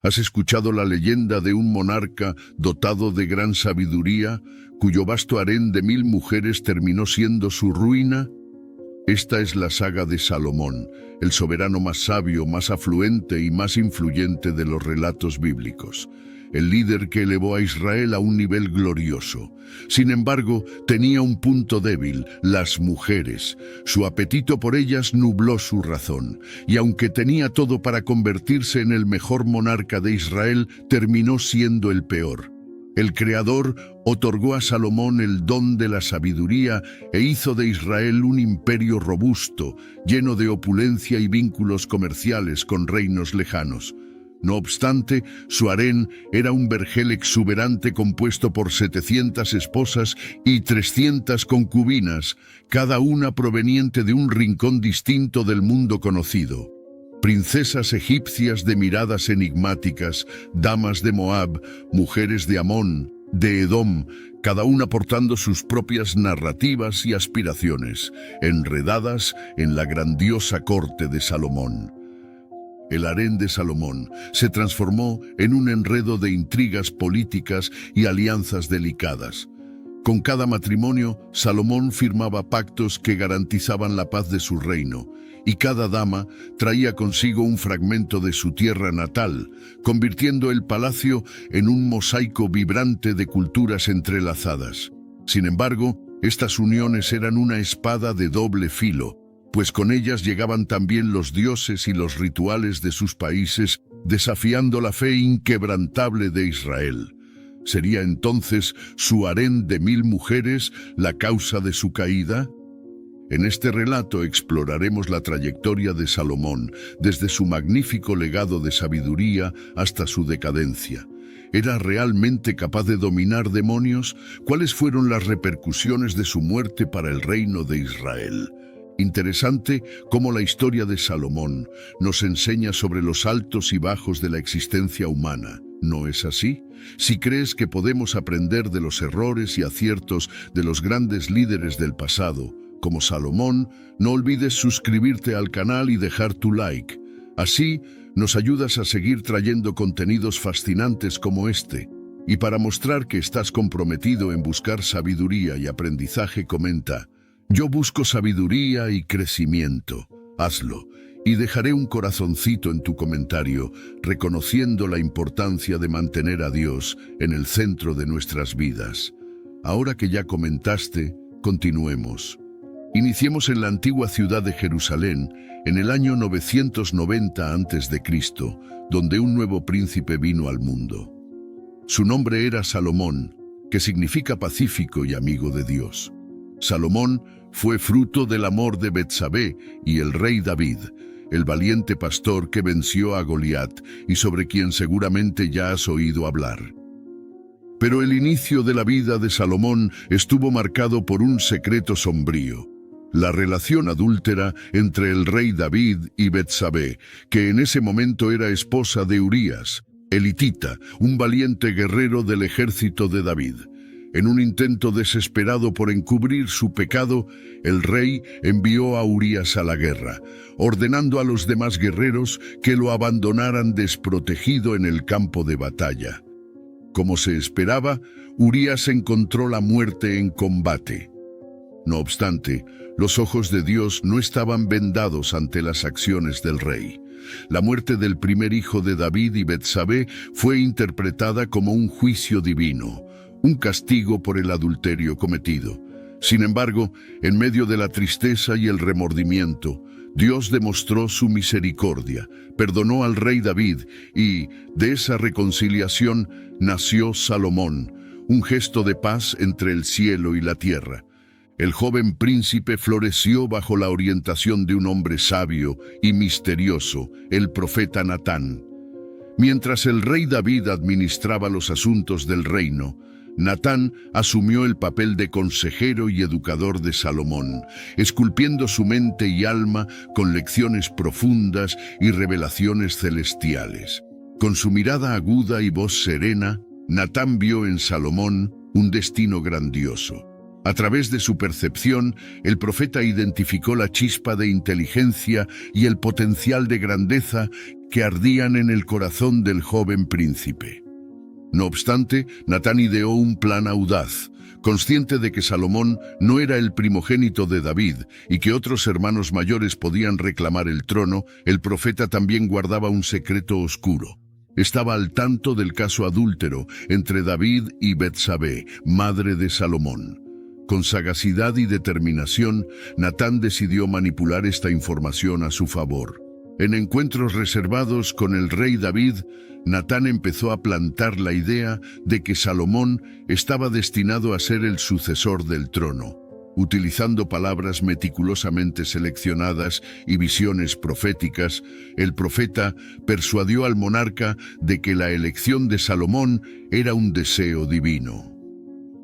¿Has escuchado la leyenda de un monarca dotado de gran sabiduría, cuyo vasto harén de 1000 mujeres terminó siendo su ruina? Esta es la saga de Salomón, el soberano más sabio, más afluente y más influyente de los relatos bíblicos. El líder que elevó a Israel a un nivel glorioso. Sin embargo, tenía un punto débil: las mujeres. Su apetito por ellas nubló su razón, y aunque tenía todo para convertirse en el mejor monarca de Israel, terminó siendo el peor. El Creador otorgó a Salomón el don de la sabiduría e hizo de Israel un imperio robusto, lleno de opulencia y vínculos comerciales con reinos lejanos. No obstante, su harén era un vergel exuberante compuesto por 700 esposas y 300 concubinas, cada una proveniente de un rincón distinto del mundo conocido. Princesas egipcias de miradas enigmáticas, damas de Moab, mujeres de Amón, de Edom, cada una portando sus propias narrativas y aspiraciones, enredadas en la grandiosa corte de Salomón. El harén de Salomón se transformó en un enredo de intrigas políticas y alianzas delicadas. Con cada matrimonio, Salomón firmaba pactos que garantizaban la paz de su reino, y cada dama traía consigo un fragmento de su tierra natal, convirtiendo el palacio en un mosaico vibrante de culturas entrelazadas. Sin embargo, estas uniones eran una espada de doble filo, pues con ellas llegaban también los dioses y los rituales de sus países, desafiando la fe inquebrantable de Israel. ¿Sería entonces su harén de 1000 mujeres la causa de su caída? En este relato exploraremos la trayectoria de Salomón, desde su magnífico legado de sabiduría hasta su decadencia. ¿Era realmente capaz de dominar demonios? ¿Cuáles fueron las repercusiones de su muerte para el reino de Israel? Interesante cómo la historia de Salomón nos enseña sobre los altos y bajos de la existencia humana. ¿No es así? Si crees que podemos aprender de los errores y aciertos de los grandes líderes del pasado, como Salomón, no olvides suscribirte al canal y dejar tu like. Así, nos ayudas a seguir trayendo contenidos fascinantes como este. Y para mostrar que estás comprometido en buscar sabiduría y aprendizaje, comenta: yo busco sabiduría y crecimiento. Hazlo, y dejaré un corazoncito en tu comentario, reconociendo la importancia de mantener a Dios en el centro de nuestras vidas. Ahora que ya comentaste, continuemos. Iniciemos en la antigua ciudad de Jerusalén, en el año 990 a.C., donde un nuevo príncipe vino al mundo. Su nombre era Salomón, que significa pacífico y amigo de Dios. Salomón fue fruto del amor de Betsabé y el rey David, el valiente pastor que venció a Goliat y sobre quien seguramente ya has oído hablar. Pero el inicio de la vida de Salomón estuvo marcado por un secreto sombrío: la relación adúltera entre el rey David y Betsabé, que en ese momento era esposa de Urías, elitita, un valiente guerrero del ejército de David. En un intento desesperado por encubrir su pecado, el rey envió a Urías a la guerra, ordenando a los demás guerreros que lo abandonaran desprotegido en el campo de batalla. Como se esperaba, Urías encontró la muerte en combate. No obstante, los ojos de Dios no estaban vendados ante las acciones del rey. La muerte del primer hijo de David y Betsabé fue interpretada como un juicio divino, un castigo por el adulterio cometido. Sin embargo, en medio de la tristeza y el remordimiento, Dios demostró su misericordia, perdonó al rey David y, de esa reconciliación, nació Salomón, un gesto de paz entre el cielo y la tierra. El joven príncipe floreció bajo la orientación de un hombre sabio y misterioso, el profeta Natán. Mientras el rey David administraba los asuntos del reino, Natán asumió el papel de consejero y educador de Salomón, esculpiendo su mente y alma con lecciones profundas y revelaciones celestiales. Con su mirada aguda y voz serena, Natán vio en Salomón un destino grandioso. A través de su percepción, el profeta identificó la chispa de inteligencia y el potencial de grandeza que ardían en el corazón del joven príncipe. No obstante, Natán ideó un plan audaz. Consciente de que Salomón no era el primogénito de David y que otros hermanos mayores podían reclamar el trono, el profeta también guardaba un secreto oscuro. Estaba al tanto del caso adúltero entre David y Betsabé, madre de Salomón. Con sagacidad y determinación, Natán decidió manipular esta información a su favor. En encuentros reservados con el rey David, Natán empezó a plantar la idea de que Salomón estaba destinado a ser el sucesor del trono. Utilizando palabras meticulosamente seleccionadas y visiones proféticas, el profeta persuadió al monarca de que la elección de Salomón era un deseo divino.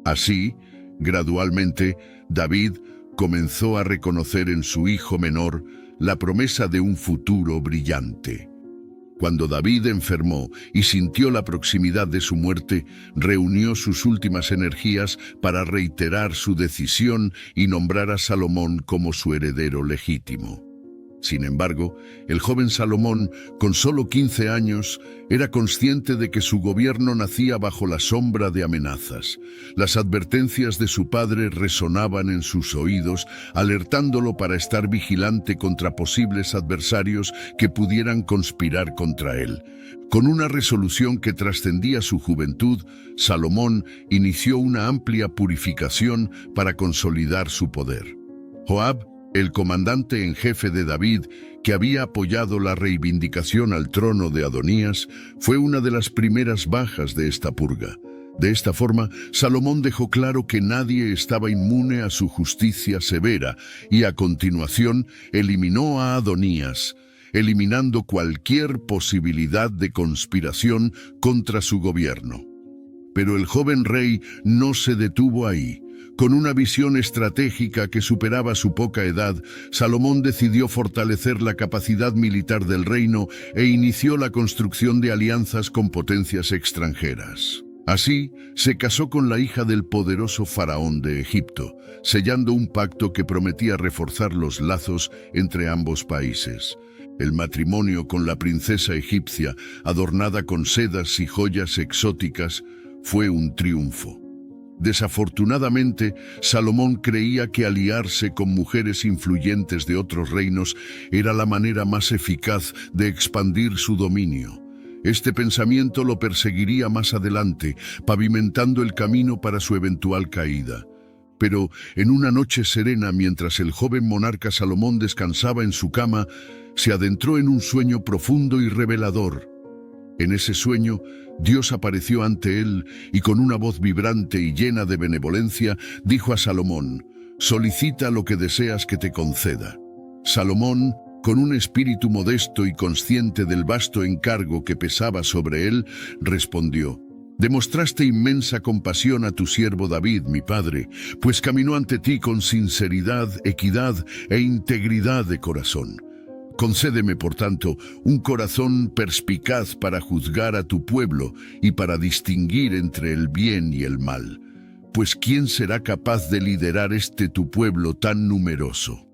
Así, gradualmente, David comenzó a reconocer en su hijo menor la promesa de un futuro brillante. Cuando David enfermó y sintió la proximidad de su muerte, reunió sus últimas energías para reiterar su decisión y nombrar a Salomón como su heredero legítimo. Sin embargo, el joven Salomón, con solo 15 años, era consciente de que su gobierno nacía bajo la sombra de amenazas. Las advertencias de su padre resonaban en sus oídos, alertándolo para estar vigilante contra posibles adversarios que pudieran conspirar contra él. Con una resolución que trascendía su juventud, Salomón inició una amplia purificación para consolidar su poder. Joab, el comandante en jefe de David, que había apoyado la reivindicación al trono de Adonías, fue una de las primeras bajas de esta purga. De esta forma, Salomón dejó claro que nadie estaba inmune a su justicia severa y a continuación eliminó a Adonías, eliminando cualquier posibilidad de conspiración contra su gobierno. Pero el joven rey no se detuvo ahí. Con una visión estratégica que superaba su poca edad, Salomón decidió fortalecer la capacidad militar del reino e inició la construcción de alianzas con potencias extranjeras. Así, se casó con la hija del poderoso faraón de Egipto, sellando un pacto que prometía reforzar los lazos entre ambos países. El matrimonio con la princesa egipcia, adornada con sedas y joyas exóticas, fue un triunfo. Desafortunadamente, Salomón creía que aliarse con mujeres influyentes de otros reinos era la manera más eficaz de expandir su dominio. Este pensamiento lo perseguiría más adelante, pavimentando el camino para su eventual caída. Pero en una noche serena, mientras el joven monarca Salomón descansaba en su cama, se adentró en un sueño profundo y revelador. En ese sueño, Dios apareció ante él y con una voz vibrante y llena de benevolencia, dijo a Salomón: «Solicita lo que deseas que te conceda». Salomón, con un espíritu modesto y consciente del vasto encargo que pesaba sobre él, respondió: «Demostraste inmensa compasión a tu siervo David, mi padre, pues caminó ante ti con sinceridad, equidad e integridad de corazón. Concédeme, por tanto, un corazón perspicaz para juzgar a tu pueblo y para distinguir entre el bien y el mal. Pues ¿quién será capaz de liderar tu pueblo tan numeroso?».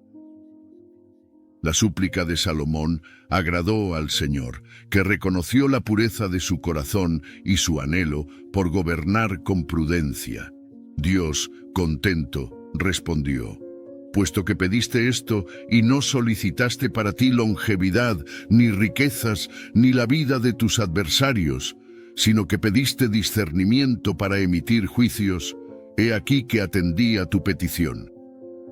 La súplica de Salomón agradó al Señor, que reconoció la pureza de su corazón y su anhelo por gobernar con prudencia. Dios, contento, respondió: «Puesto que pediste esto y no solicitaste para ti longevidad, ni riquezas, ni la vida de tus adversarios, sino que pediste discernimiento para emitir juicios, he aquí que atendí a tu petición.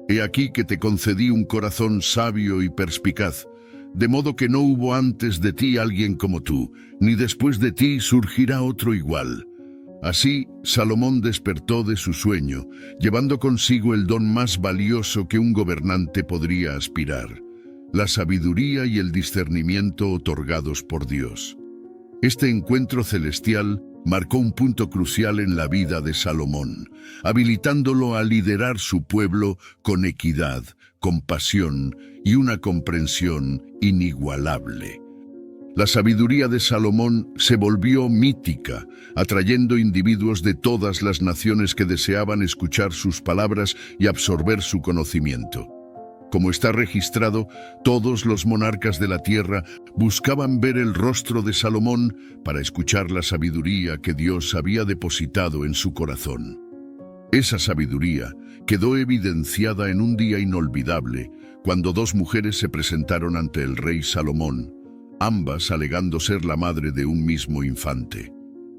He aquí que te concedí un corazón sabio y perspicaz, de modo que no hubo antes de ti alguien como tú, ni después de ti surgirá otro igual». Así, Salomón despertó de su sueño, llevando consigo el don más valioso que un gobernante podría aspirar: la sabiduría y el discernimiento otorgados por Dios. Este encuentro celestial marcó un punto crucial en la vida de Salomón, habilitándolo a liderar su pueblo con equidad, compasión y una comprensión inigualable. La sabiduría de Salomón se volvió mítica, atrayendo individuos de todas las naciones que deseaban escuchar sus palabras y absorber su conocimiento. Como está registrado, todos los monarcas de la tierra buscaban ver el rostro de Salomón para escuchar la sabiduría que Dios había depositado en su corazón. Esa sabiduría quedó evidenciada en un día inolvidable, cuando dos mujeres se presentaron ante el rey Salomón, ambas alegando ser la madre de un mismo infante.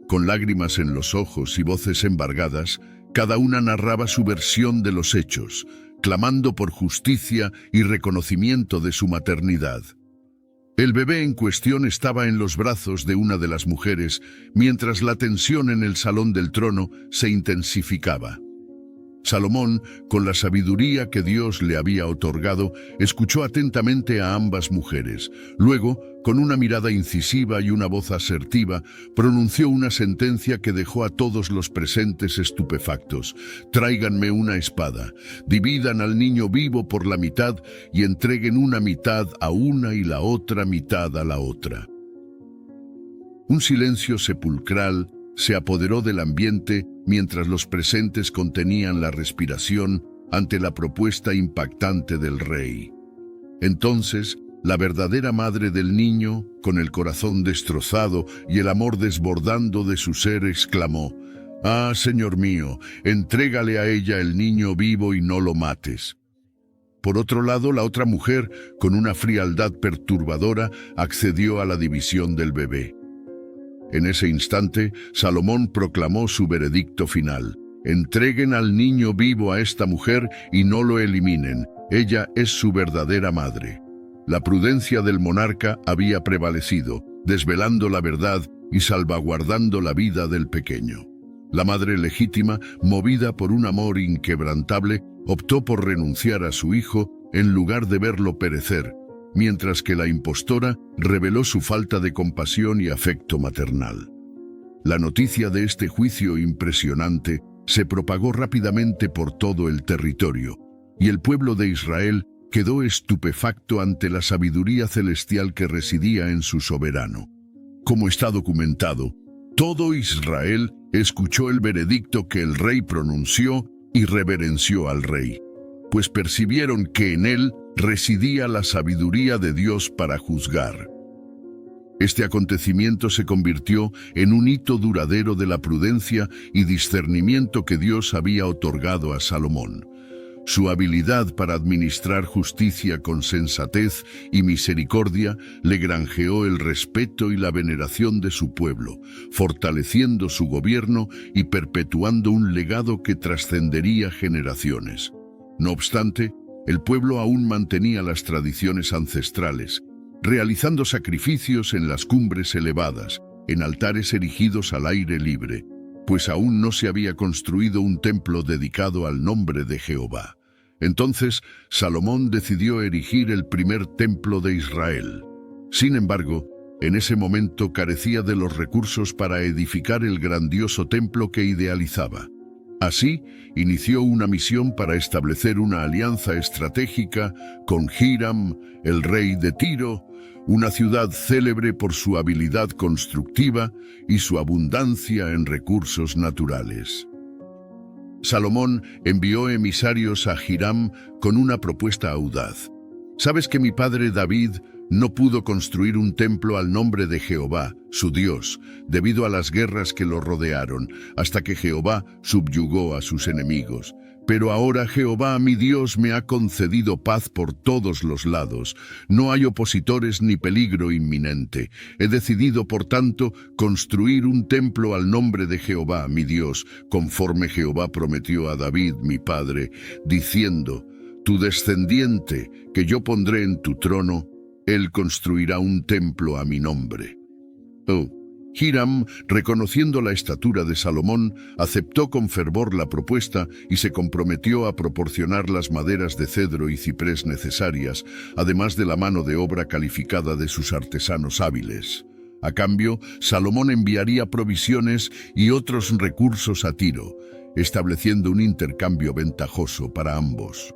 Con lágrimas en los ojos y voces embargadas, cada una narraba su versión de los hechos, clamando por justicia y reconocimiento de su maternidad. El bebé en cuestión estaba en los brazos de una de las mujeres, mientras la tensión en el salón del trono se intensificaba. Salomón, con la sabiduría que Dios le había otorgado, escuchó atentamente a ambas mujeres. Luego, con una mirada incisiva y una voz asertiva, pronunció una sentencia que dejó a todos los presentes estupefactos. «Tráiganme una espada, dividan al niño vivo por la mitad y entreguen una mitad a una y la otra mitad a la otra». Un silencio sepulcral se apoderó del ambiente mientras los presentes contenían la respiración ante la propuesta impactante del rey. Entonces, la verdadera madre del niño, con el corazón destrozado y el amor desbordando de su ser, exclamó: «Ah, señor mío, entrégale a ella el niño vivo y no lo mates». Por otro lado, la otra mujer, con una frialdad perturbadora, accedió a la división del bebé. En ese instante, Salomón proclamó su veredicto final: «Entreguen al niño vivo a esta mujer y no lo eliminen. Ella es su verdadera madre». La prudencia del monarca había prevalecido, desvelando la verdad y salvaguardando la vida del pequeño. La madre legítima, movida por un amor inquebrantable, optó por renunciar a su hijo en lugar de verlo perecer, mientras que la impostora reveló su falta de compasión y afecto maternal. La noticia de este juicio impresionante se propagó rápidamente por todo el territorio, y el pueblo de Israel quedó estupefacto ante la sabiduría celestial que residía en su soberano. Como está documentado, todo Israel escuchó el veredicto que el rey pronunció y reverenció al rey, pues percibieron que en él residía la sabiduría de Dios para juzgar. Este acontecimiento se convirtió en un hito duradero de la prudencia y discernimiento que Dios había otorgado a Salomón. Su habilidad para administrar justicia con sensatez y misericordia le granjeó el respeto y la veneración de su pueblo, fortaleciendo su gobierno y perpetuando un legado que trascendería generaciones. No obstante, el pueblo aún mantenía las tradiciones ancestrales, realizando sacrificios en las cumbres elevadas, en altares erigidos al aire libre, pues aún no se había construido un templo dedicado al nombre de Jehová. Entonces, Salomón decidió erigir el primer templo de Israel. Sin embargo, en ese momento carecía de los recursos para edificar el grandioso templo que idealizaba. Así, inició una misión para establecer una alianza estratégica con Hiram, el rey de Tiro, una ciudad célebre por su habilidad constructiva y su abundancia en recursos naturales. Salomón envió emisarios a Hiram con una propuesta audaz. «¿Sabes que mi padre David no pudo construir un templo al nombre de Jehová, su Dios, debido a las guerras que lo rodearon, hasta que Jehová subyugó a sus enemigos? Pero ahora Jehová, mi Dios, me ha concedido paz por todos los lados. No hay opositores ni peligro inminente. He decidido, por tanto, construir un templo al nombre de Jehová, mi Dios, conforme Jehová prometió a David, mi padre, diciendo: tu descendiente, que yo pondré en tu trono, él construirá un templo a mi nombre». Hiram, reconociendo la estatura de Salomón, aceptó con fervor la propuesta y se comprometió a proporcionar las maderas de cedro y ciprés necesarias, además de la mano de obra calificada de sus artesanos hábiles. A cambio, Salomón enviaría provisiones y otros recursos a Tiro, estableciendo un intercambio ventajoso para ambos.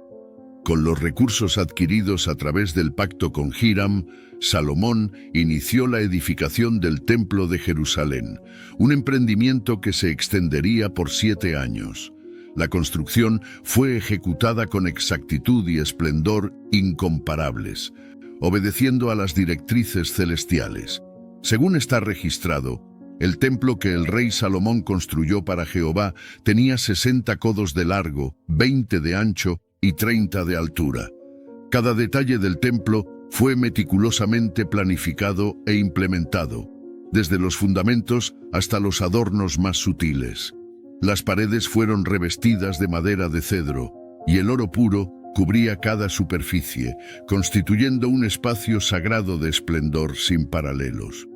Con los recursos adquiridos a través del pacto con Hiram, Salomón inició la edificación del Templo de Jerusalén, un emprendimiento que se extendería por 7 años. La construcción fue ejecutada con exactitud y esplendor incomparables, obedeciendo a las directrices celestiales. Según está registrado, el templo que el rey Salomón construyó para Jehová tenía 60 codos de largo, 20 de ancho y 30 de altura. Cada detalle del templo fue meticulosamente planificado e implementado, desde los fundamentos hasta los adornos más sutiles. Las paredes fueron revestidas de madera de cedro, y el oro puro cubría cada superficie, constituyendo un espacio sagrado de esplendor sin paralelos.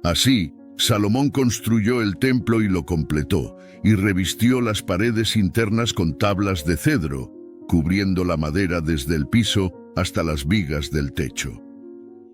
Así, Salomón construyó el templo y lo completó, y revistió las paredes internas con tablas de cedro, cubriendo la madera desde el piso hasta las vigas del techo.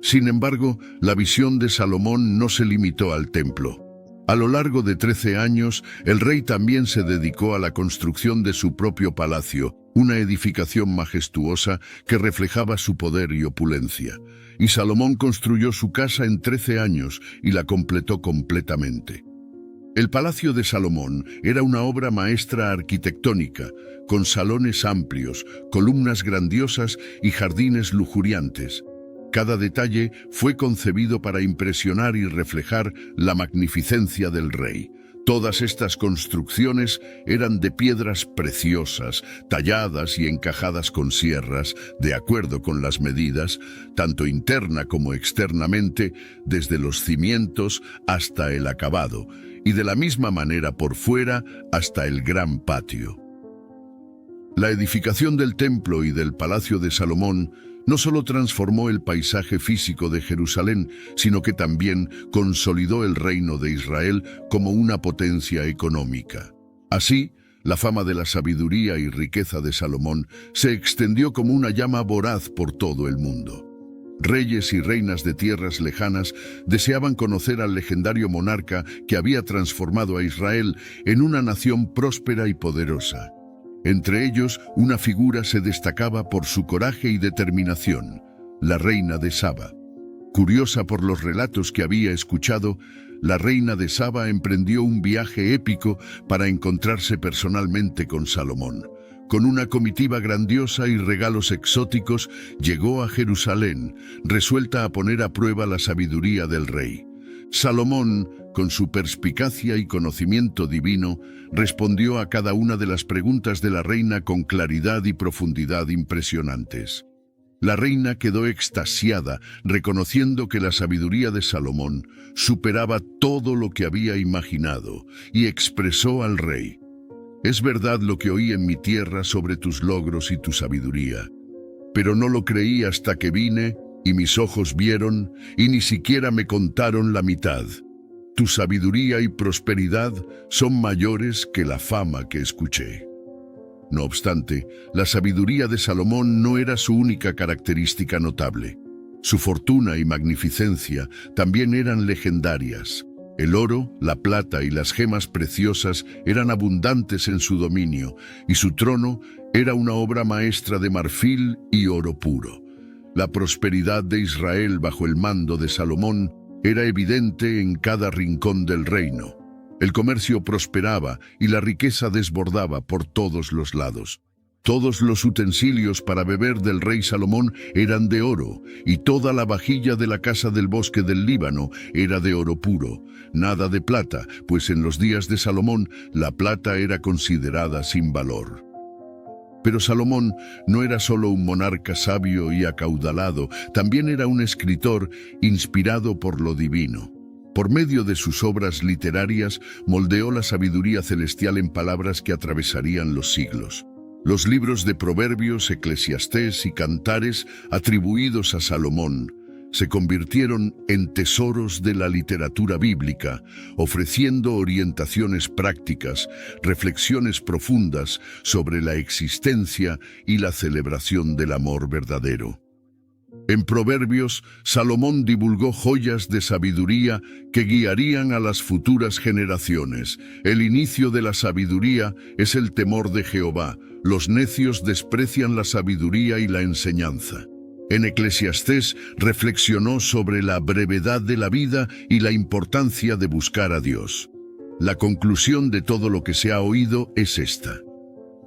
Sin embargo, la visión de Salomón no se limitó al templo. A lo largo de 13 años, el rey también se dedicó a la construcción de su propio palacio, una edificación majestuosa que reflejaba su poder y opulencia. Y Salomón construyó su casa en 13 años y la completó completamente. El Palacio de Salomón era una obra maestra arquitectónica, con salones amplios, columnas grandiosas y jardines lujuriantes. Cada detalle fue concebido para impresionar y reflejar la magnificencia del rey. Todas estas construcciones eran de piedras preciosas, talladas y encajadas con sierras, de acuerdo con las medidas, tanto interna como externamente, desde los cimientos hasta el acabado, y de la misma manera por fuera hasta el gran patio. La edificación del templo y del Palacio de Salomón no solo transformó el paisaje físico de Jerusalén, sino que también consolidó el reino de Israel como una potencia económica. Así, la fama de la sabiduría y riqueza de Salomón se extendió como una llama voraz por todo el mundo. Reyes y reinas de tierras lejanas deseaban conocer al legendario monarca que había transformado a Israel en una nación próspera y poderosa. Entre ellos, una figura se destacaba por su coraje y determinación, la reina de Saba. Curiosa por los relatos que había escuchado, la reina de Saba emprendió un viaje épico para encontrarse personalmente con Salomón. Con una comitiva grandiosa y regalos exóticos, llegó a Jerusalén, resuelta a poner a prueba la sabiduría del rey. Salomón, con su perspicacia y conocimiento divino, respondió a cada una de las preguntas de la reina con claridad y profundidad impresionantes. La reina quedó extasiada, reconociendo que la sabiduría de Salomón superaba todo lo que había imaginado, y expresó al rey: «Es verdad lo que oí en mi tierra sobre tus logros y tu sabiduría, pero no lo creí hasta que vine, y mis ojos vieron, y ni siquiera me contaron la mitad. Tu sabiduría y prosperidad son mayores que la fama que escuché». No obstante, la sabiduría de Salomón no era su única característica notable. Su fortuna y magnificencia también eran legendarias. El oro, la plata y las gemas preciosas eran abundantes en su dominio, y su trono era una obra maestra de marfil y oro puro. La prosperidad de Israel bajo el mando de Salomón era evidente en cada rincón del reino. El comercio prosperaba y la riqueza desbordaba por todos los lados. Todos los utensilios para beber del rey Salomón eran de oro, y toda la vajilla de la casa del bosque del Líbano era de oro puro. Nada de plata, pues en los días de Salomón la plata era considerada sin valor. Pero Salomón no era solo un monarca sabio y acaudalado, también era un escritor inspirado por lo divino. Por medio de sus obras literarias, moldeó la sabiduría celestial en palabras que atravesarían los siglos. Los libros de Proverbios, Eclesiastés y Cantares, atribuidos a Salomón, se convirtieron en tesoros de la literatura bíblica, ofreciendo orientaciones prácticas, reflexiones profundas sobre la existencia y la celebración del amor verdadero. En Proverbios, Salomón divulgó joyas de sabiduría que guiarían a las futuras generaciones. El inicio de la sabiduría es el temor de Jehová. Los necios desprecian la sabiduría y la enseñanza. En Eclesiastés reflexionó sobre la brevedad de la vida y la importancia de buscar a Dios. La conclusión de todo lo que se ha oído es esta: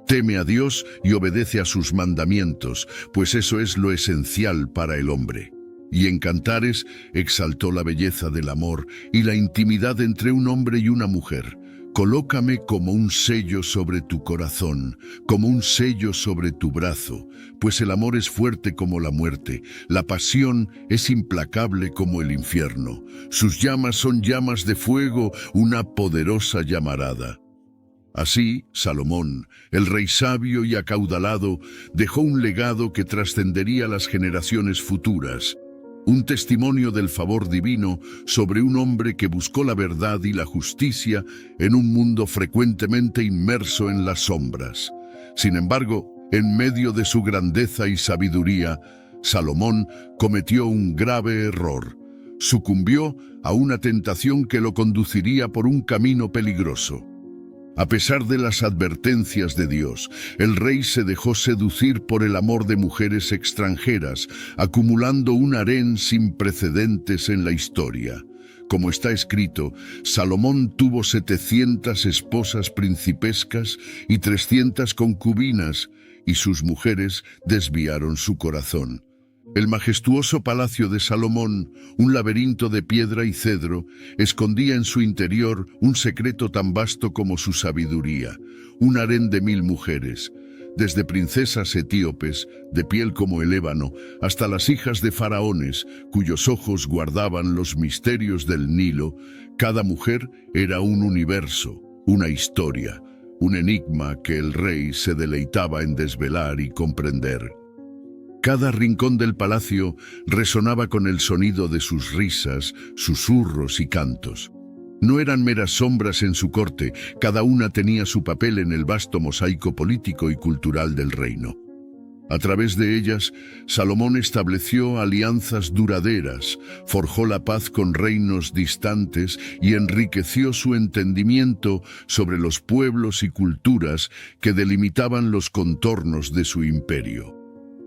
Teme a Dios y obedece a sus mandamientos, pues eso es lo esencial para el hombre. Y en Cantares exaltó la belleza del amor y la intimidad entre un hombre y una mujer. Colócame como un sello sobre tu corazón, como un sello sobre tu brazo, pues el amor es fuerte como la muerte, la pasión es implacable como el infierno. Sus llamas son llamas de fuego, una poderosa llamarada. Así, Salomón, el rey sabio y acaudalado, dejó un legado que trascendería las generaciones futuras. Un testimonio del favor divino sobre un hombre que buscó la verdad y la justicia en un mundo frecuentemente inmerso en las sombras. Sin embargo, en medio de su grandeza y sabiduría, Salomón cometió un grave error. Sucumbió a una tentación que lo conduciría por un camino peligroso. A pesar de las advertencias de Dios, el rey se dejó seducir por el amor de mujeres extranjeras, acumulando un harén sin precedentes en la historia. Como está escrito, Salomón tuvo 700 esposas principescas y 300 concubinas, y sus mujeres desviaron su corazón. El majestuoso palacio de Salomón, un laberinto de piedra y cedro, escondía en su interior un secreto tan vasto como su sabiduría, un harén de 1000 mujeres, desde princesas etíopes, de piel como el ébano, hasta las hijas de faraones, cuyos ojos guardaban los misterios del Nilo. Cada mujer era un universo, una historia, un enigma que el rey se deleitaba en desvelar y comprender. Cada rincón del palacio resonaba con el sonido de sus risas, susurros y cantos. No eran meras sombras en su corte, cada una tenía su papel en el vasto mosaico político y cultural del reino. A través de ellas, Salomón estableció alianzas duraderas, forjó la paz con reinos distantes y enriqueció su entendimiento sobre los pueblos y culturas que delimitaban los contornos de su imperio.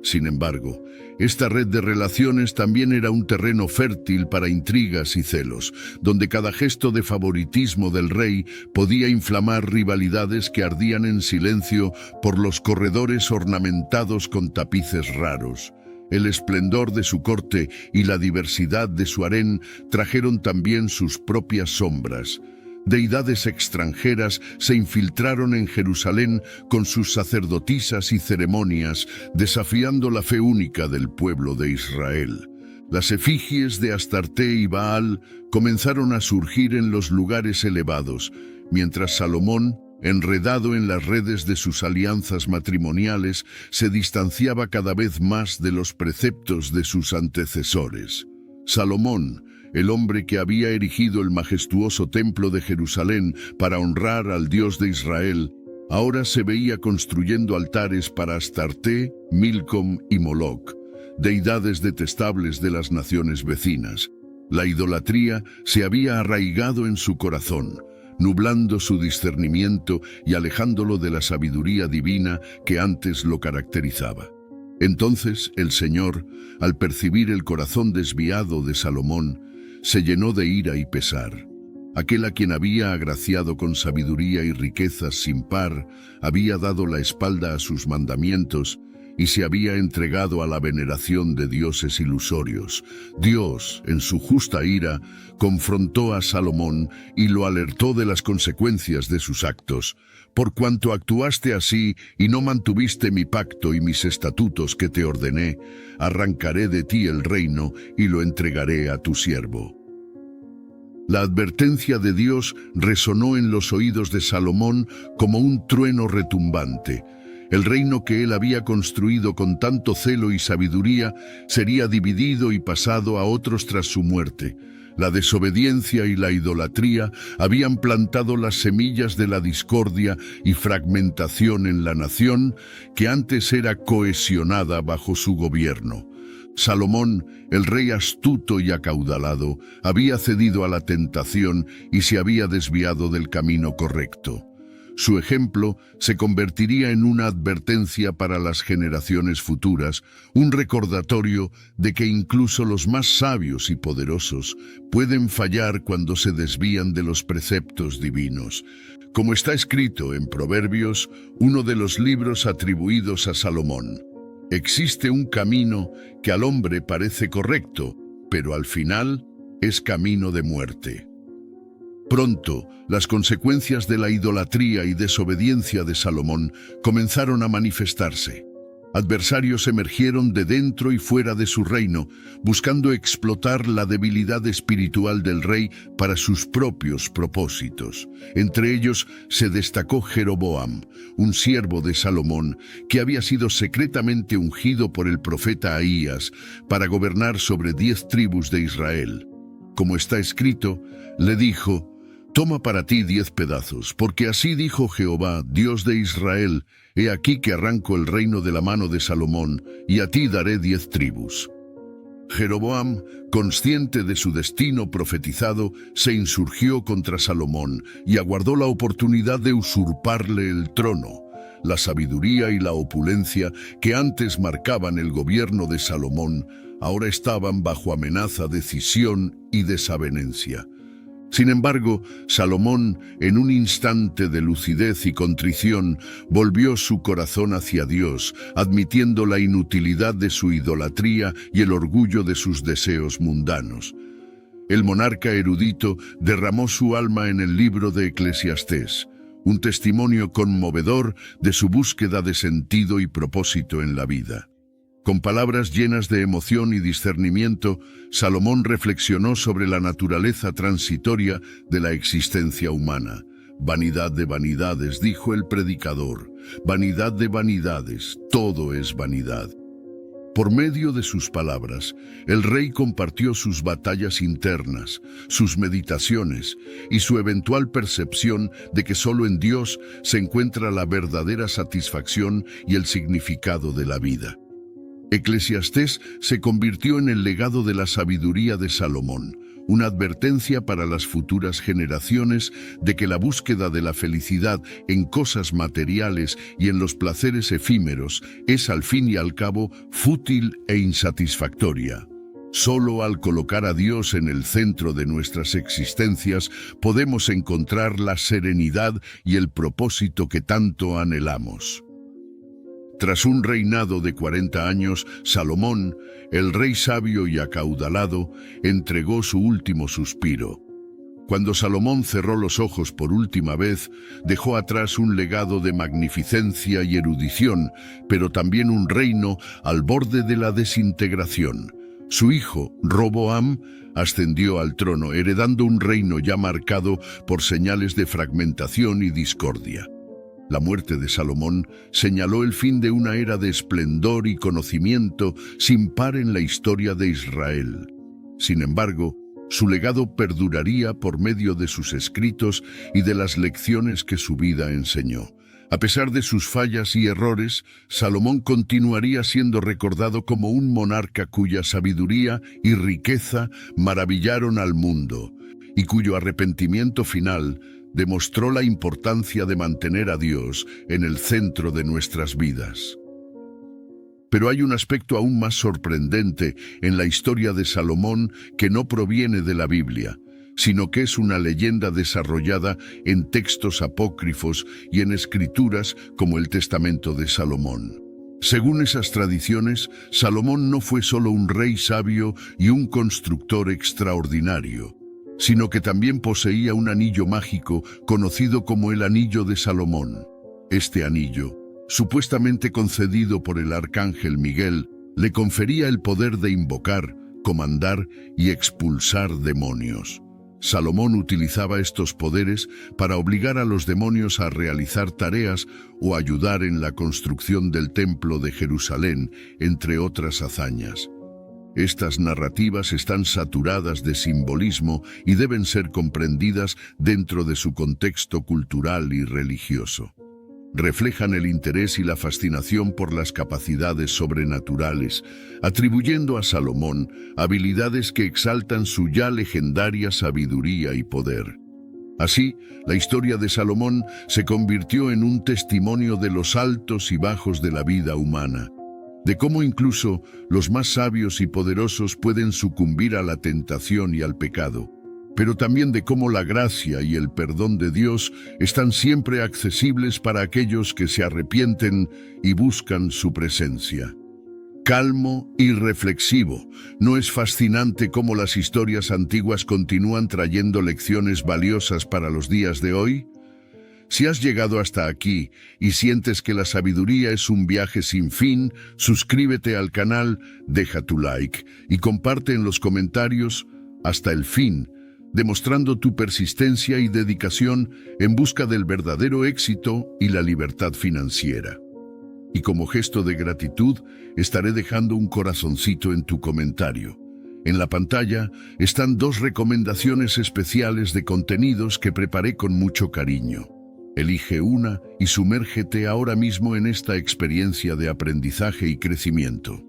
Sin embargo, esta red de relaciones también era un terreno fértil para intrigas y celos, donde cada gesto de favoritismo del rey podía inflamar rivalidades que ardían en silencio por los corredores ornamentados con tapices raros. El esplendor de su corte y la diversidad de su harén trajeron también sus propias sombras. Deidades extranjeras se infiltraron en Jerusalén con sus sacerdotisas y ceremonias, desafiando la fe única del pueblo de Israel. Las efigies de Astarte y Baal comenzaron a surgir en los lugares elevados, mientras Salomón, enredado en las redes de sus alianzas matrimoniales, se distanciaba cada vez más de los preceptos de sus antecesores. Salomón, el hombre que había erigido el majestuoso templo de Jerusalén para honrar al Dios de Israel, ahora se veía construyendo altares para Astarte, Milcom y Moloc, deidades detestables de las naciones vecinas. La idolatría se había arraigado en su corazón, nublando su discernimiento y alejándolo de la sabiduría divina que antes lo caracterizaba. Entonces el Señor, al percibir el corazón desviado de Salomón, se llenó de ira y pesar. Aquel a quien había agraciado con sabiduría y riquezas sin par, había dado la espalda a sus mandamientos y se había entregado a la veneración de dioses ilusorios. Dios, en su justa ira, confrontó a Salomón y lo alertó de las consecuencias de sus actos. Por cuanto actuaste así y no mantuviste mi pacto y mis estatutos que te ordené, arrancaré de ti el reino y lo entregaré a tu siervo. La advertencia de Dios resonó en los oídos de Salomón como un trueno retumbante. El reino que él había construido con tanto celo y sabiduría sería dividido y pasado a otros tras su muerte. La desobediencia y la idolatría habían plantado las semillas de la discordia y fragmentación en la nación que antes era cohesionada bajo su gobierno. Salomón, el rey astuto y acaudalado, había cedido a la tentación y se había desviado del camino correcto. Su ejemplo se convertiría en una advertencia para las generaciones futuras, un recordatorio de que incluso los más sabios y poderosos pueden fallar cuando se desvían de los preceptos divinos. Como está escrito en Proverbios, uno de los libros atribuidos a Salomón: existe un camino que al hombre parece correcto, pero al final es camino de muerte. Pronto, las consecuencias de la idolatría y desobediencia de Salomón comenzaron a manifestarse. Adversarios emergieron de dentro y fuera de su reino, buscando explotar la debilidad espiritual del rey para sus propios propósitos. Entre ellos se destacó Jeroboam, un siervo de Salomón, que había sido secretamente ungido por el profeta Ahías para gobernar sobre 10 tribus de Israel. Como está escrito, le dijo: «Toma para ti 10 pedazos, porque así dijo Jehová, Dios de Israel, he aquí que arranco el reino de la mano de Salomón, y a ti daré 10 tribus». Jeroboam, consciente de su destino profetizado, se insurgió contra Salomón y aguardó la oportunidad de usurparle el trono. La sabiduría y la opulencia que antes marcaban el gobierno de Salomón ahora estaban bajo amenaza de cisón y desavenencia. Sin embargo, Salomón, en un instante de lucidez y contrición, volvió su corazón hacia Dios, admitiendo la inutilidad de su idolatría y el orgullo de sus deseos mundanos. El monarca erudito derramó su alma en el libro de Eclesiastés, un testimonio conmovedor de su búsqueda de sentido y propósito en la vida. Con palabras llenas de emoción y discernimiento, Salomón reflexionó sobre la naturaleza transitoria de la existencia humana. «Vanidad de vanidades», dijo el predicador, «vanidad de vanidades, todo es vanidad». Por medio de sus palabras, el rey compartió sus batallas internas, sus meditaciones y su eventual percepción de que solo en Dios se encuentra la verdadera satisfacción y el significado de la vida. Eclesiastés se convirtió en el legado de la sabiduría de Salomón, una advertencia para las futuras generaciones de que la búsqueda de la felicidad en cosas materiales y en los placeres efímeros es al fin y al cabo fútil e insatisfactoria. Solo al colocar a Dios en el centro de nuestras existencias podemos encontrar la serenidad y el propósito que tanto anhelamos. Tras un reinado de 40 años, Salomón, el rey sabio y acaudalado, entregó su último suspiro. Cuando Salomón cerró los ojos por última vez, dejó atrás un legado de magnificencia y erudición, pero también un reino al borde de la desintegración. Su hijo, Roboam, ascendió al trono, heredando un reino ya marcado por señales de fragmentación y discordia. La muerte de Salomón señaló el fin de una era de esplendor y conocimiento sin par en la historia de Israel. Sin embargo, su legado perduraría por medio de sus escritos y de las lecciones que su vida enseñó. A pesar de sus fallas y errores, Salomón continuaría siendo recordado como un monarca cuya sabiduría y riqueza maravillaron al mundo, y cuyo arrepentimiento final demostró la importancia de mantener a Dios en el centro de nuestras vidas. Pero hay un aspecto aún más sorprendente en la historia de Salomón que no proviene de la Biblia, sino que es una leyenda desarrollada en textos apócrifos y en escrituras como el Testamento de Salomón. Según esas tradiciones, Salomón no fue solo un rey sabio y un constructor extraordinario, sino que también poseía un anillo mágico conocido como el Anillo de Salomón. Este anillo, supuestamente concedido por el arcángel Miguel, le confería el poder de invocar, comandar y expulsar demonios. Salomón utilizaba estos poderes para obligar a los demonios a realizar tareas o ayudar en la construcción del Templo de Jerusalén, entre otras hazañas. Estas narrativas están saturadas de simbolismo y deben ser comprendidas dentro de su contexto cultural y religioso. Reflejan el interés y la fascinación por las capacidades sobrenaturales, atribuyendo a Salomón habilidades que exaltan su ya legendaria sabiduría y poder. Así, la historia de Salomón se convirtió en un testimonio de los altos y bajos de la vida humana, de cómo incluso los más sabios y poderosos pueden sucumbir a la tentación y al pecado, pero también de cómo la gracia y el perdón de Dios están siempre accesibles para aquellos que se arrepienten y buscan su presencia. Calmo y reflexivo, ¿no es fascinante cómo las historias antiguas continúan trayendo lecciones valiosas para los días de hoy? Si has llegado hasta aquí y sientes que la sabiduría es un viaje sin fin, suscríbete al canal, deja tu like y comparte en los comentarios hasta el fin, demostrando tu persistencia y dedicación en busca del verdadero éxito y la libertad financiera. Y como gesto de gratitud, estaré dejando un corazoncito en tu comentario. En la pantalla están 2 recomendaciones especiales de contenidos que preparé con mucho cariño. Elige una y sumérgete ahora mismo en esta experiencia de aprendizaje y crecimiento.